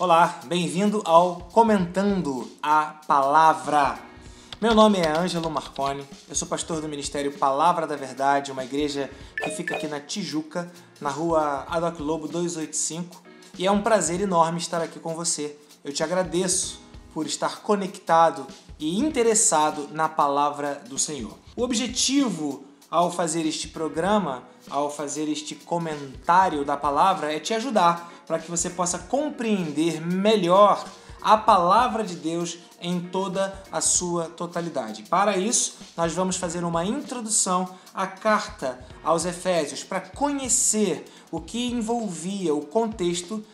Olá, bem-vindo ao Comentando a Palavra. Meu nome é Ângelo Marconi, eu sou pastor do Ministério Palavra da Verdade, uma igreja que fica aqui na Tijuca, na rua Adoc Lobo 285, e é um prazer enorme estar aqui com você. Eu te agradeço por estar conectado e interessado na Palavra do Senhor. O objetivo ao fazer este programa, ao fazer este comentário da palavra, é te ajudar para que você possa compreender melhor a palavra de Deus em toda a sua totalidade. Para isso, nós vamos fazer uma introdução à carta aos Efésios, para conhecer o que envolvia o contexto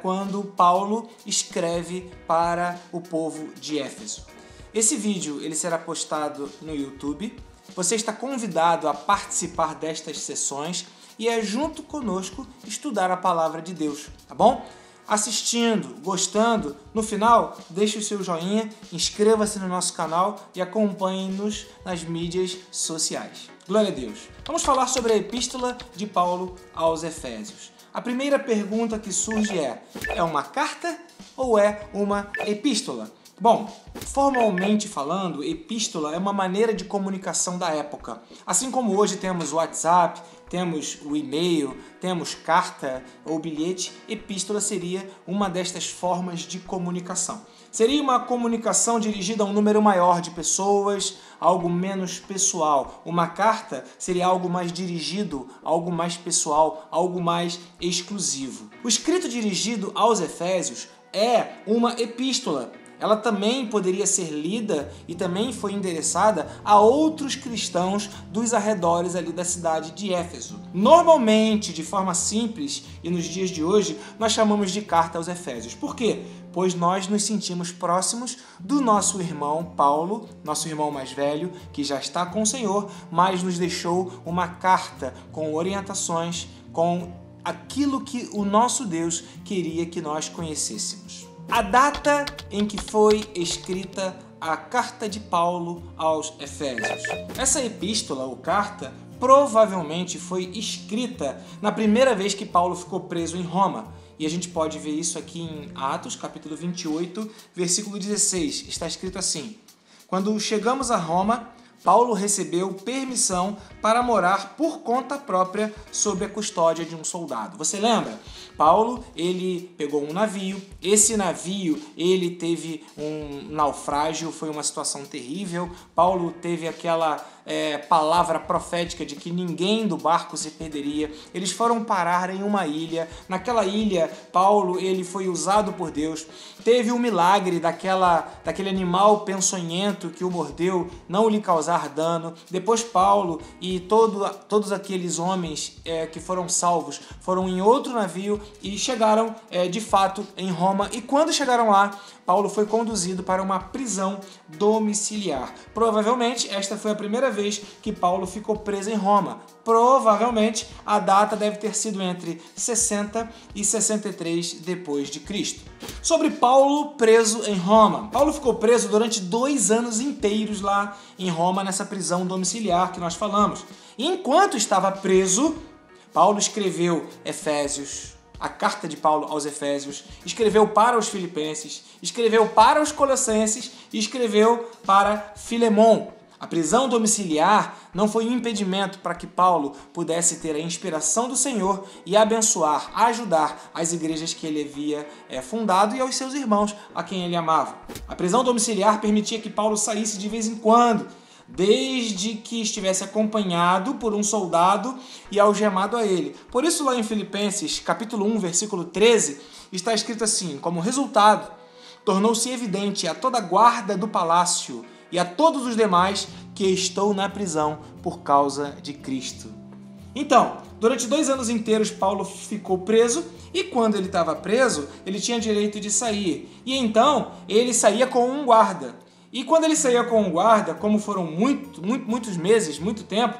quando Paulo escreve para o povo de Éfeso. Esse vídeo ele será postado no YouTube. Você está convidado a participar destas sessões e junto conosco estudar a palavra de Deus, tá bom? Assistindo, gostando, no final, deixe o seu joinha, inscreva-se no nosso canal e acompanhe-nos nas mídias sociais. Glória a Deus! Vamos falar sobre a epístola de Paulo aos Efésios. A primeira pergunta que surge é uma carta ou é uma epístola? Bom, formalmente falando, epístola é uma maneira de comunicação da época. Assim como hoje temos o WhatsApp, temos o e-mail, temos carta ou bilhete, epístola seria uma destas formas de comunicação. Seria uma comunicação dirigida a um número maior de pessoas, algo menos pessoal. Uma carta seria algo mais dirigido, algo mais pessoal, algo mais exclusivo. O escrito dirigido aos Efésios é uma epístola. Ela também poderia ser lida e também foi endereçada a outros cristãos dos arredores ali da cidade de Éfeso. Normalmente, de forma simples, e nos dias de hoje, nós chamamos de carta aos Efésios. Por quê? Pois nós nos sentimos próximos do nosso irmão Paulo, nosso irmão mais velho, que já está com o Senhor, mas nos deixou uma carta com orientações, com aquilo que o nosso Deus queria que nós conhecêssemos. A data em que foi escrita a carta de Paulo aos Efésios. Essa epístola ou carta provavelmente foi escrita na primeira vez que Paulo ficou preso em Roma. E a gente pode ver isso aqui em Atos, capítulo 28, versículo 16. Está escrito assim: Quando chegamos a Roma, Paulo recebeu permissão para morar por conta própria sob a custódia de um soldado. Você lembra? Paulo, ele pegou um navio, esse navio, ele teve um naufrágio, foi uma situação terrível. Paulo teve aquela palavra profética de que ninguém do barco se perderia. Eles foram parar em uma ilha. Naquela ilha, Paulo, ele foi usado por Deus. Teve um milagre daquele animal peçonhento que o mordeu, não lhe causar dano. Depois Paulo e todos aqueles homens que foram salvos foram em outro navio e chegaram de fato em Roma. E quando chegaram lá, Paulo foi conduzido para uma prisão domiciliar. Provavelmente esta foi a primeira vez que Paulo ficou preso em Roma. Provavelmente a data deve ter sido entre 60 e 63 depois de Cristo. Sobre Paulo preso em Roma. Paulo ficou preso durante 2 anos inteiros lá em Roma, nessa prisão domiciliar que nós falamos. E enquanto estava preso, Paulo escreveu Efésios, a carta de Paulo aos Efésios, escreveu para os Filipenses, escreveu para os Colossenses e escreveu para Filemon. A prisão domiciliar não foi um impedimento para que Paulo pudesse ter a inspiração do Senhor e abençoar, ajudar as igrejas que ele havia fundado e aos seus irmãos a quem ele amava. A prisão domiciliar permitia que Paulo saísse de vez em quando, desde que estivesse acompanhado por um soldado e algemado a ele. Por isso lá em Filipenses, capítulo 1, versículo 13, está escrito assim: como resultado, tornou-se evidente a toda a guarda do palácio e a todos os demais que estou na prisão por causa de Cristo. Então, durante 2 anos inteiros, Paulo ficou preso e quando ele estava preso, ele tinha direito de sair. E então, ele saía com um guarda. E quando ele saía com um guarda, como foram muitos meses, muito tempo,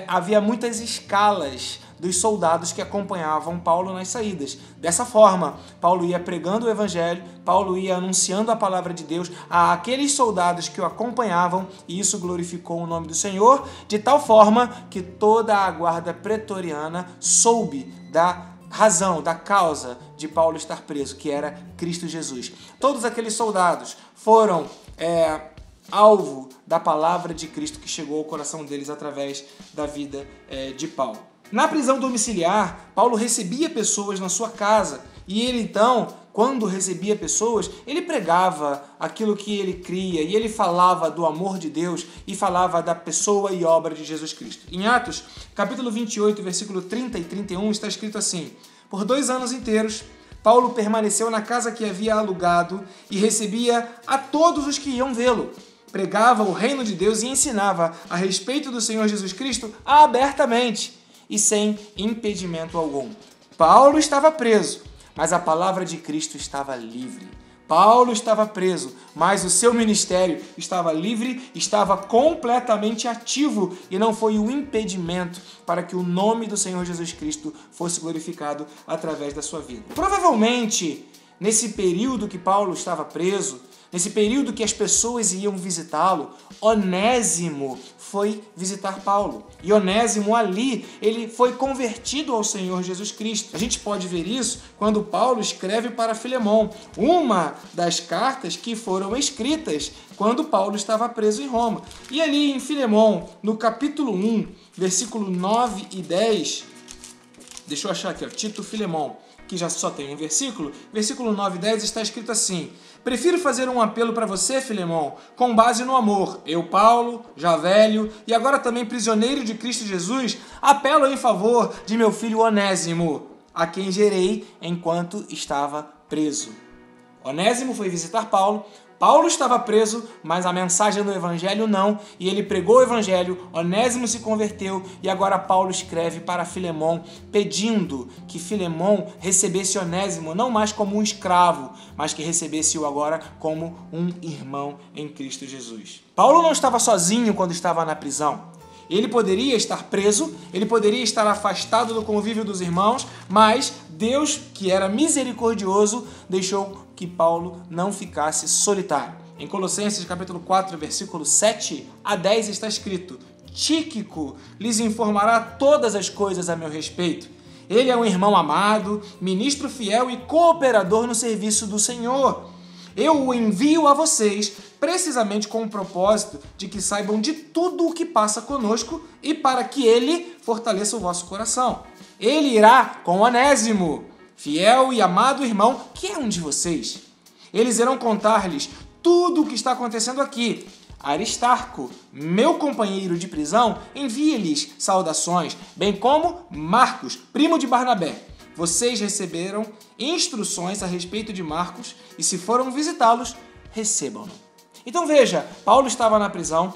havia muitas escalas dos soldados que acompanhavam Paulo nas saídas. Dessa forma, Paulo ia pregando o evangelho, Paulo ia anunciando a palavra de Deus àqueles soldados que o acompanhavam, e isso glorificou o nome do Senhor, de tal forma que toda a guarda pretoriana soube da razão, da causa de Paulo estar preso, que era Cristo Jesus. Todos aqueles soldados foram alvo da palavra de Cristo que chegou ao coração deles através da vida de Paulo. Na prisão domiciliar, Paulo recebia pessoas na sua casa e ele então, quando recebia pessoas, ele pregava aquilo que ele cria e ele falava do amor de Deus e falava da pessoa e obra de Jesus Cristo. Em Atos, capítulo 28, versículo 30 e 31, está escrito assim: por 2 anos inteiros, Paulo permaneceu na casa que havia alugado e recebia a todos os que iam vê-lo. Pregava o reino de Deus e ensinava a respeito do Senhor Jesus Cristo abertamente e sem impedimento algum. Paulo estava preso, mas a palavra de Cristo estava livre. Paulo estava preso, mas o seu ministério estava livre, estava completamente ativo e não foi um impedimento para que o nome do Senhor Jesus Cristo fosse glorificado através da sua vida. Provavelmente, nesse período que Paulo estava preso, nesse período que as pessoas iam visitá-lo, Onésimo foi visitar Paulo. E Onésimo ali, ele foi convertido ao Senhor Jesus Cristo. A gente pode ver isso quando Paulo escreve para Filemon, uma das cartas que foram escritas quando Paulo estava preso em Roma. E ali em Filemon, no capítulo 1, versículo 9 e 10, deixa eu achar aqui, Tito Filemon, que já só tem um versículo 9 e 10 está escrito assim: prefiro fazer um apelo para você, Filemon, com base no amor. Eu, Paulo, já velho e agora também prisioneiro de Cristo Jesus, apelo em favor de meu filho Onésimo, a quem gerei enquanto estava preso. Onésimo foi visitar Paulo. Paulo estava preso, mas a mensagem do evangelho não, e ele pregou o evangelho, Onésimo se converteu, e agora Paulo escreve para Filemon, pedindo que Filemon recebesse Onésimo não mais como um escravo, mas que recebesse-o agora como um irmão em Cristo Jesus. Paulo não estava sozinho quando estava na prisão. Ele poderia estar preso, ele poderia estar afastado do convívio dos irmãos, mas Deus, que era misericordioso, deixou que Paulo não ficasse solitário. Em Colossenses capítulo 4, versículo 7 a 10 está escrito: Tíquico lhes informará todas as coisas a meu respeito. Ele é um irmão amado, ministro fiel e cooperador no serviço do Senhor. Eu o envio a vocês precisamente com o propósito de que saibam de tudo o que passa conosco e para que ele fortaleça o vosso coração. Ele irá com Onésimo, fiel e amado irmão, que é um de vocês. Eles irão contar-lhes tudo o que está acontecendo aqui. Aristarco, meu companheiro de prisão, envia-lhes saudações, bem como Marcos, primo de Barnabé. Vocês receberam instruções a respeito de Marcos e se foram visitá-los, recebam-no. Então veja, Paulo estava na prisão.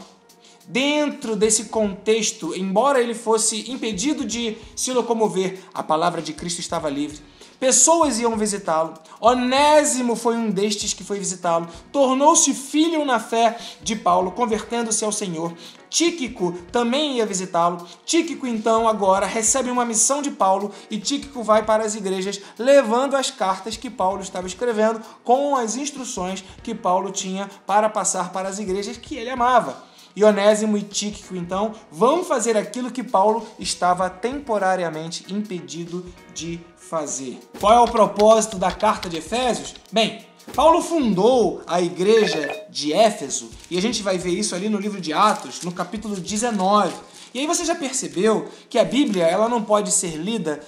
Dentro desse contexto, embora ele fosse impedido de se locomover, a palavra de Cristo estava livre. Pessoas iam visitá-lo. Onésimo foi um destes que foi visitá-lo. Tornou-se filho na fé de Paulo, convertendo-se ao Senhor. Tíquico também ia visitá-lo. Tíquico, então, agora recebe uma missão de Paulo e Tíquico vai para as igrejas levando as cartas que Paulo estava escrevendo com as instruções que Paulo tinha para passar para as igrejas que ele amava. E Onésimo e Tíquico, então, vão fazer aquilo que Paulo estava temporariamente impedido de fazer. Qual é o propósito da carta de Efésios? Bem, Paulo fundou a igreja de Éfeso, e a gente vai ver isso ali no livro de Atos, no capítulo 19. E aí você já percebeu que a Bíblia ela não pode ser lida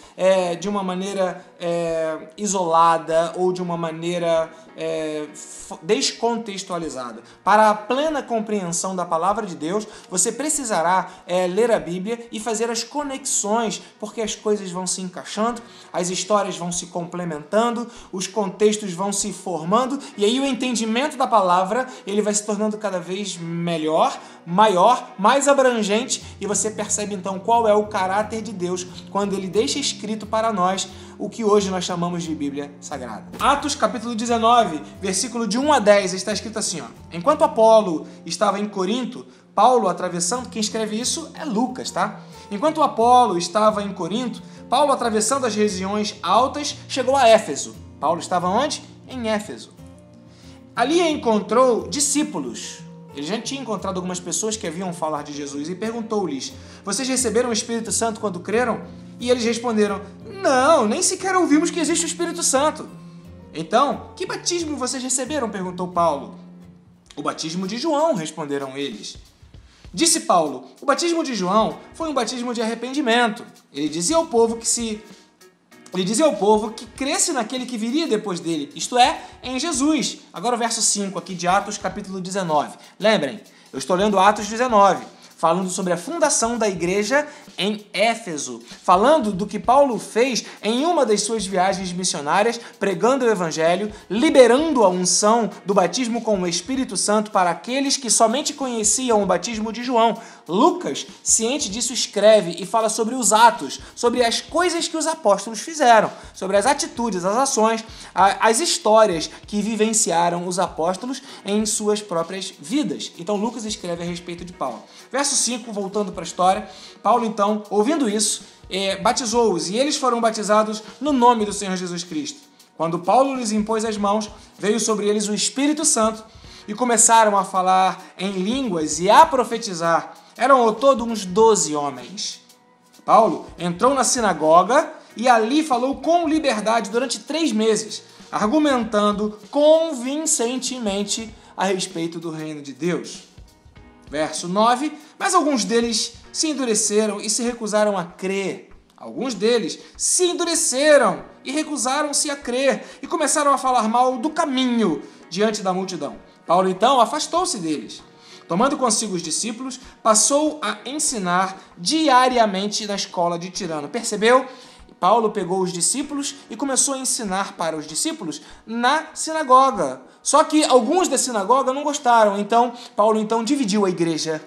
de uma maneira isolada ou de uma maneira descontextualizada. Para a plena compreensão da palavra de Deus, você precisará ler a Bíblia e fazer as conexões, porque as coisas vão se encaixando, as histórias vão se complementando, os contextos vão se formando, e aí o entendimento da palavra ele vai se tornando cada vez melhor, maior, mais abrangente, e você percebe então qual é o caráter de Deus quando ele deixa escrito para nós o que hoje nós chamamos de Bíblia Sagrada. Atos capítulo 19, versículo de 1 a 10, está escrito assim, ó: enquanto Apolo estava em Corinto, Paulo atravessando, quem escreve isso é Lucas, tá? Enquanto Apolo estava em Corinto, Paulo atravessando as regiões altas, chegou a Éfeso. Paulo estava onde? Em Éfeso. Ali encontrou discípulos. Ele já tinha encontrado algumas pessoas que haviam falar de Jesus e perguntou-lhes: vocês receberam o Espírito Santo quando creram? E eles responderam: Não, nem sequer ouvimos que existe o Espírito Santo. Então, que batismo vocês receberam? Perguntou Paulo. O batismo de João, responderam eles. Disse Paulo, o batismo de João foi um batismo de arrependimento. Ele dizia ao povo que cresce naquele que viria depois dele, isto é, em Jesus. Agora o verso 5 aqui de Atos, capítulo 19. Lembrem, eu estou lendo Atos 19, falando sobre a fundação da igreja em Éfeso, falando do que Paulo fez em uma das suas viagens missionárias, pregando o evangelho, liberando a unção do batismo com o Espírito Santo para aqueles que somente conheciam o batismo de João. Lucas, ciente disso, escreve e fala sobre os atos, sobre as coisas que os apóstolos fizeram, sobre as atitudes, as ações, as histórias que vivenciaram os apóstolos em suas próprias vidas. Então Lucas escreve a respeito de Paulo. Verso 5, voltando para a história, Paulo então, ouvindo isso, batizou-os e eles foram batizados no nome do Senhor Jesus Cristo. Quando Paulo lhes impôs as mãos, veio sobre eles o Espírito Santo e começaram a falar em línguas e a profetizar. Eram ao todo uns 12 homens. Paulo entrou na sinagoga e ali falou com liberdade durante 3 meses, argumentando convincentemente a respeito do reino de Deus. Verso 9, mas alguns deles se endureceram e se recusaram a crer. Alguns deles se endureceram e recusaram-se a crer e começaram a falar mal do caminho diante da multidão. Paulo então afastou-se deles. Tomando consigo os discípulos, passou a ensinar diariamente na escola de Tirano. Percebeu? Paulo pegou os discípulos e começou a ensinar para os discípulos na sinagoga. Só que alguns da sinagoga não gostaram, então Paulo dividiu a igreja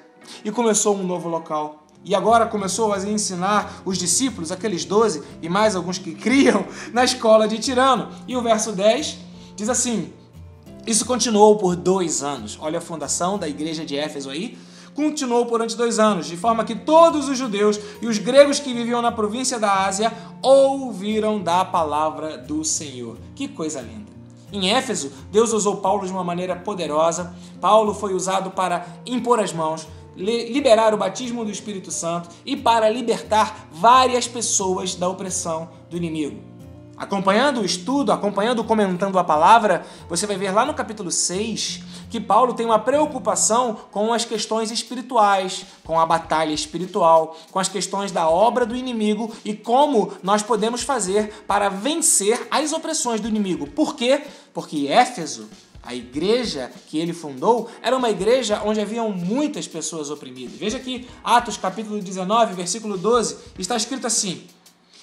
e começou um novo local. E agora começou a ensinar os discípulos, aqueles 12 e mais alguns que criam, na escola de Tirano. E o verso 10 diz assim: isso continuou por 2 anos. Olha a fundação da igreja de Éfeso aí. Continuou durante 2 anos, de forma que todos os judeus e os gregos que viviam na província da Ásia ouviram da palavra do Senhor. Que coisa linda! Em Éfeso, Deus usou Paulo de uma maneira poderosa. Paulo foi usado para impor as mãos, liberar o batismo do Espírito Santo e para libertar várias pessoas da opressão do inimigo. Acompanhando o estudo, comentando a palavra, você vai ver lá no capítulo 6 que Paulo tem uma preocupação com as questões espirituais, com a batalha espiritual, com as questões da obra do inimigo e como nós podemos fazer para vencer as opressões do inimigo. Por quê? Porque Éfeso, a igreja que ele fundou, era uma igreja onde haviam muitas pessoas oprimidas. Veja aqui, Atos capítulo 19, versículo 12, está escrito assim: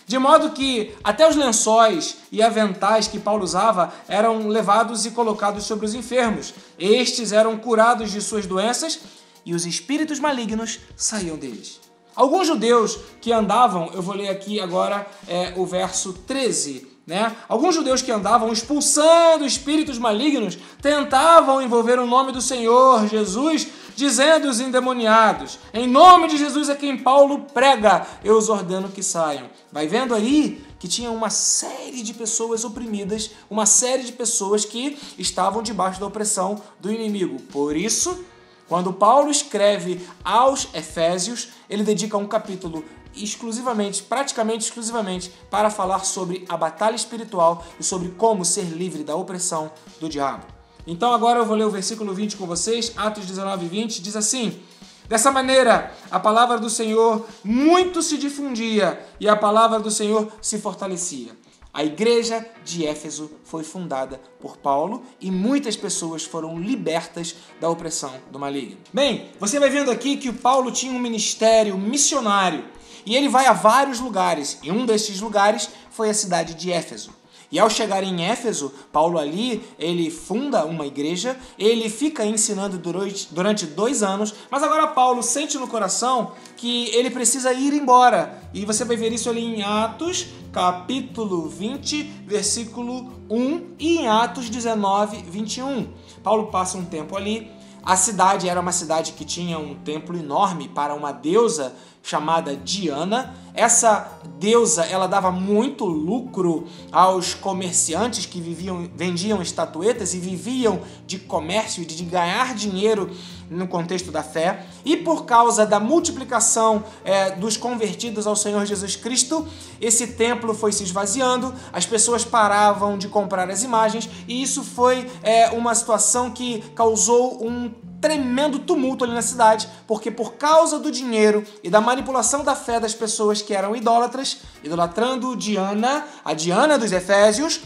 de modo que até os lençóis e aventais que Paulo usava eram levados e colocados sobre os enfermos. Estes eram curados de suas doenças e os espíritos malignos saíam deles. Alguns judeus que andavam, eu vou ler aqui agora o verso 13, né? Alguns judeus que andavam expulsando espíritos malignos tentavam envolver o nome do Senhor Jesus, dizendo os endemoniados: em nome de Jesus a quem Paulo prega, eu os ordeno que saiam. Vai vendo aí que tinha uma série de pessoas oprimidas, uma série de pessoas que estavam debaixo da opressão do inimigo. Por isso, quando Paulo escreve aos Efésios, ele dedica um capítulo praticamente exclusivamente, para falar sobre a batalha espiritual e sobre como ser livre da opressão do diabo. Então agora eu vou ler o versículo 20 com vocês, Atos 19, 20, diz assim: dessa maneira, a palavra do Senhor muito se difundia e a palavra do Senhor se fortalecia. A igreja de Éfeso foi fundada por Paulo e muitas pessoas foram libertas da opressão do maligno. Bem, você vai vendo aqui que o Paulo tinha um ministério missionário e ele vai a vários lugares, e um desses lugares foi a cidade de Éfeso. E ao chegar em Éfeso, Paulo ali, ele funda uma igreja, ele fica ensinando durante 2 anos, mas agora Paulo sente no coração que ele precisa ir embora. E você vai ver isso ali em Atos, capítulo 20, versículo 1 e em Atos 19, 21. Paulo passa um tempo ali. A cidade era uma cidade que tinha um templo enorme para uma deusa chamada Diana. Essa deusa, ela dava muito lucro aos comerciantes que vendiam estatuetas e viviam de comércio, de ganhar dinheiro no contexto da fé. E por causa da multiplicação dos convertidos ao Senhor Jesus Cristo, esse templo foi se esvaziando, as pessoas paravam de comprar as imagens, e isso foi uma situação que causou um tremendo tumulto ali na cidade, porque por causa do dinheiro e da manipulação da fé das pessoas que eram idólatras, idolatrando Diana, a Diana dos Efésios,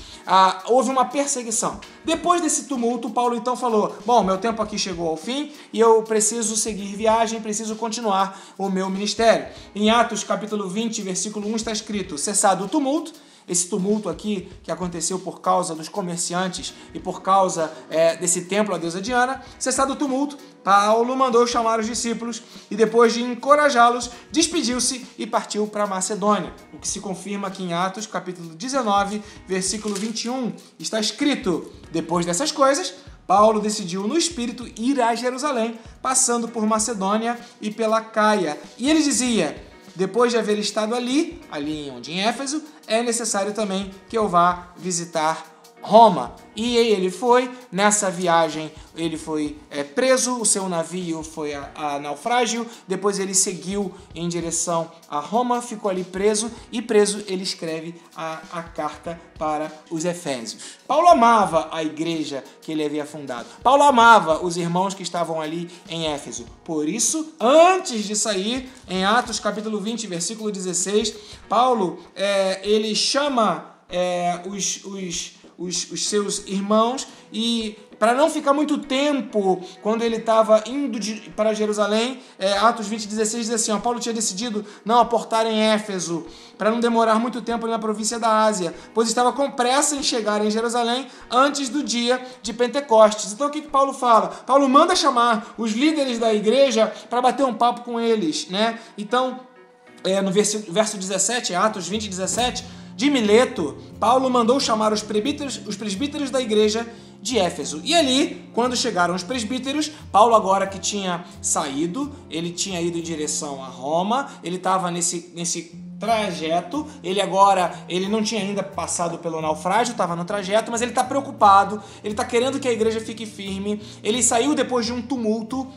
houve uma perseguição. Depois desse tumulto, Paulo então falou: bom, meu tempo aqui chegou ao fim e eu preciso seguir viagem, preciso continuar o meu ministério. Em Atos capítulo 20, versículo 1 está escrito: cessado o tumulto. Esse tumulto aqui que aconteceu por causa dos comerciantes e por causa desse templo à deusa Diana, cessado o tumulto, Paulo mandou chamar os discípulos e, depois de encorajá-los, despediu-se e partiu para a Macedônia. O que se confirma aqui em Atos, capítulo 19, versículo 21. Está escrito: depois dessas coisas, Paulo decidiu no Espírito ir a Jerusalém, passando por Macedônia e pela Caia. E ele dizia: depois de haver estado ali em Éfeso, é necessário também que eu vá visitar Roma. E ele foi, nessa viagem, ele foi preso, o seu navio foi a naufrágio, depois ele seguiu em direção a Roma, ficou ali preso, e preso ele escreve a carta para os Efésios. Paulo amava a igreja que ele havia fundado. Paulo amava os irmãos que estavam ali em Éfeso. Por isso, antes de sair, em Atos capítulo 20, versículo 16, Paulo ele chama os seus irmãos, e para não ficar muito tempo, quando ele estava indo para Jerusalém, Atos 20, 16 diz assim: Paulo tinha decidido não aportar em Éfeso, para não demorar muito tempo ali na província da Ásia, pois estava com pressa em chegar em Jerusalém antes do dia de Pentecostes. Então o que Paulo fala? Paulo manda chamar os líderes da igreja para bater um papo com eles, né? Então, no verso 17, Atos 20, 17, de Mileto, Paulo mandou chamar os presbíteros da igreja de Éfeso. E ali, quando chegaram os presbíteros, Paulo, agora que tinha saído, ele tinha ido em direção a Roma, ele estava nesse trajeto, ele não tinha ainda passado pelo naufrágio, estava no trajeto, mas ele está preocupado, ele está querendo que a igreja fique firme. Ele saiu depois de um tumulto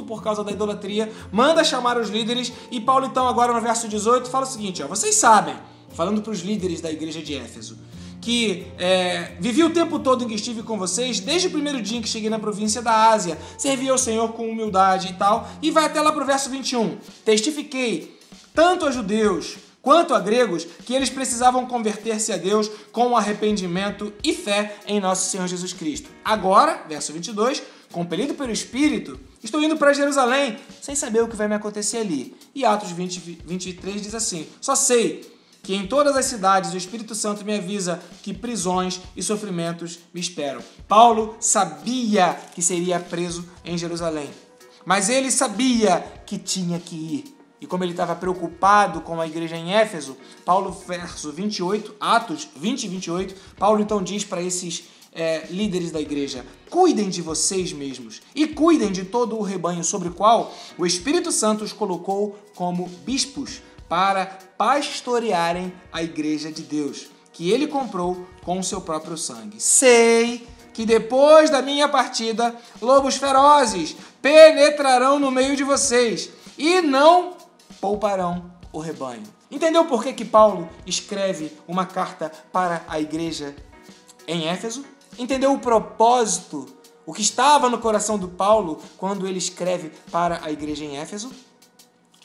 por causa da idolatria, manda chamar os líderes, e Paulo então agora no verso 18 fala o seguinte: vocês sabem, falando para os líderes da igreja de Éfeso, que vivi o tempo todo em que estive com vocês, desde o primeiro dia em que cheguei na província da Ásia, servi ao Senhor com humildade e tal, e vai até lá para o verso 21. Testifiquei, tanto a judeus quanto a gregos, que eles precisavam converter-se a Deus com arrependimento e fé em nosso Senhor Jesus Cristo. Agora, verso 22, compelido pelo Espírito, estou indo para Jerusalém, sem saber o que vai me acontecer ali. E Atos 20, 23 diz assim: só sei que em todas as cidades o Espírito Santo me avisa que prisões e sofrimentos me esperam. Paulo sabia que seria preso em Jerusalém, mas ele sabia que tinha que ir. E como ele estava preocupado com a igreja em Éfeso, Paulo, verso 28, Atos 20, 28, Paulo então diz para esses líderes da igreja: cuidem de vocês mesmos e cuidem de todo o rebanho sobre o qual o Espírito Santo os colocou como bispos, para pastorearem a igreja de Deus, que ele comprou com o seu próprio sangue. Sei que depois da minha partida, lobos ferozes penetrarão no meio de vocês e não pouparão o rebanho. Entendeu por que Paulo escreve uma carta para a igreja em Éfeso? Entendeu o propósito, o que estava no coração do Paulo quando ele escreve para a igreja em Éfeso?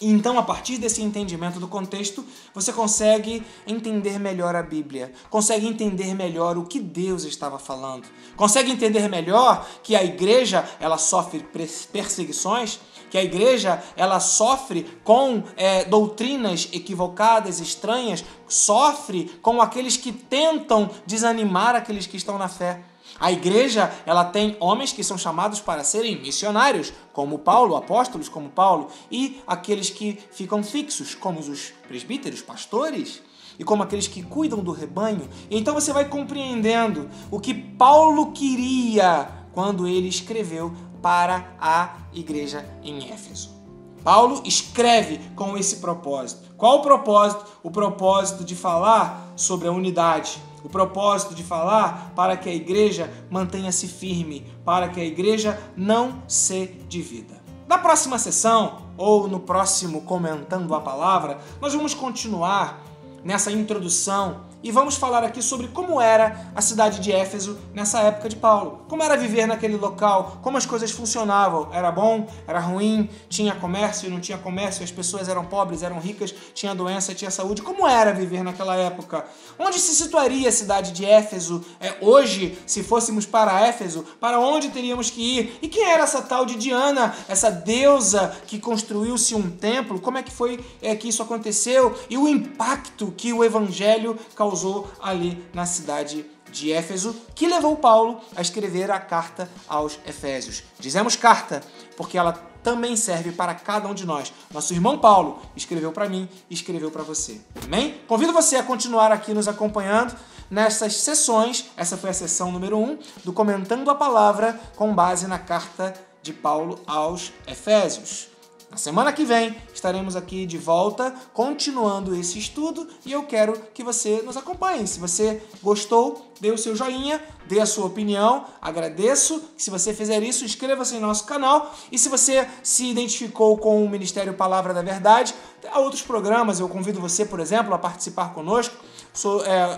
Então, a partir desse entendimento do contexto, você consegue entender melhor a Bíblia, consegue entender melhor o que Deus estava falando, consegue entender melhor que a igreja ela sofre perseguições, que a igreja ela sofre com doutrinas equivocadas, estranhas, sofre com aqueles que tentam desanimar aqueles que estão na fé. A igreja, ela tem homens que são chamados para serem missionários, como Paulo, apóstolos como Paulo, e aqueles que ficam fixos, como os presbíteros, pastores, e como aqueles que cuidam do rebanho. Então você vai compreendendo o que Paulo queria quando ele escreveu para a igreja em Éfeso. Paulo escreve com esse propósito. Qual o propósito? O propósito de falar sobre a unidade. O propósito de falar para que a igreja mantenha-se firme, para que a igreja não se divida. Na próxima sessão, ou no próximo Comentando a Palavra, nós vamos continuar nessa introdução e vamos falar aqui sobre como era a cidade de Éfeso nessa época de Paulo. Como era viver naquele local, como as coisas funcionavam. Era bom, era ruim, tinha comércio, não tinha comércio, as pessoas eram pobres, eram ricas, tinha doença, tinha saúde. Como era viver naquela época? Onde se situaria a cidade de Éfeso? Hoje, se fôssemos para Éfeso, para onde teríamos que ir? E quem era essa tal de Diana, essa deusa que construiu-se um templo? Como é que foi que isso aconteceu? E o impacto que o evangelho causou ali na cidade de Éfeso, que levou Paulo a escrever a carta aos Efésios. Dizemos carta porque ela também serve para cada um de nós. Nosso irmão Paulo escreveu para mim e escreveu para você. Amém? Convido você a continuar aqui nos acompanhando nessas sessões. Essa foi a sessão número 1 do Comentando a Palavra com base na carta de Paulo aos Efésios. Na semana que vem estaremos aqui de volta, continuando esse estudo, e eu quero que você nos acompanhe. Se você gostou, dê o seu joinha, dê a sua opinião, agradeço. Se você fizer isso, inscreva-se em nosso canal. E se você se identificou com o Ministério Palavra da Verdade, há outros programas, eu convido você, por exemplo, a participar conosco.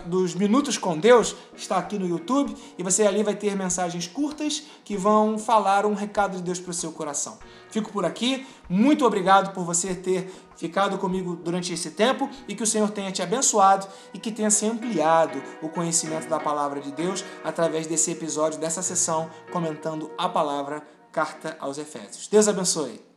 Dos Minutos com Deus, está aqui no YouTube, e você ali vai ter mensagens curtas que vão falar um recado de Deus para o seu coração. Fico por aqui, muito obrigado por você ter ficado comigo durante esse tempo e que o Senhor tenha te abençoado e que tenha se ampliado o conhecimento da Palavra de Deus através desse episódio, dessa sessão, comentando a palavra, Carta aos Efésios. Deus abençoe.